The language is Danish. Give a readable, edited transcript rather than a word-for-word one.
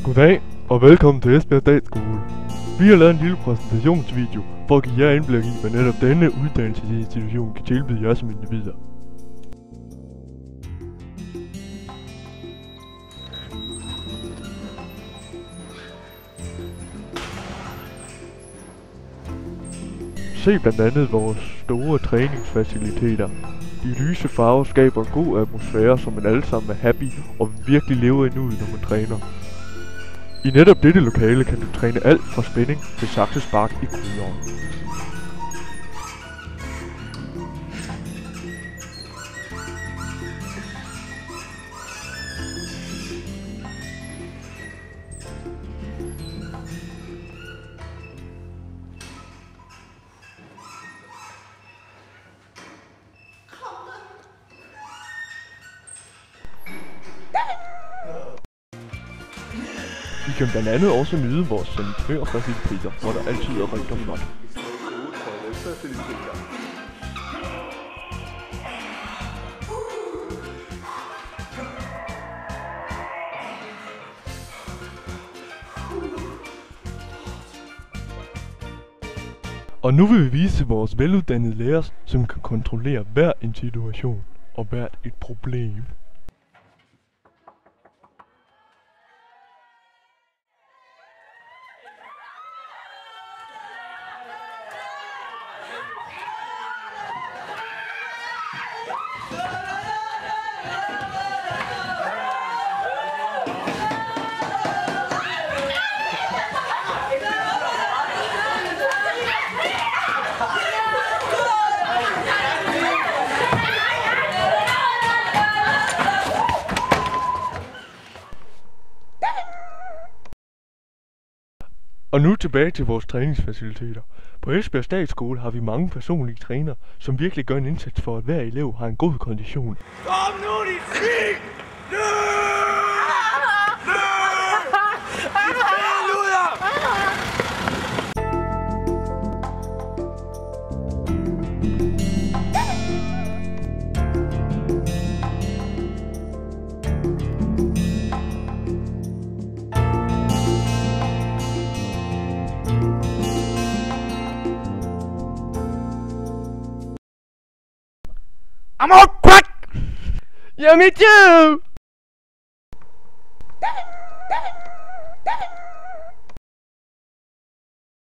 Goddag og velkommen til Esbjerg Statsskole. Vi har lavet en lille præsentationsvideo for at give jer indblik i, hvad netop denne uddannelsesinstitution kan tilbyde jer som individer. Se blandt andet vores store træningsfaciliteter. De lyse farver skaber en god atmosfære, så man alle sammen er happy og virkelig lever i nuet, når man træner. I netop dette lokale kan du træne alt fra spænding til saksespark i krydderen. I kan blandt andet også nyde vores sanitørfaciliteter, hvor der altid er rent og flot. Og nu vil vi vise vores veluddannede lærere, som kan kontrollere hver en situation og hvert et problem. Og nu tilbage til vores træningsfaciliteter. På Esbjerg Statsskole har vi mange personlige trænere, som virkelig gør en indsats for, at hver elev har en god kondition. Kom nu, dit svin! I'm all crack! Yeah, me too!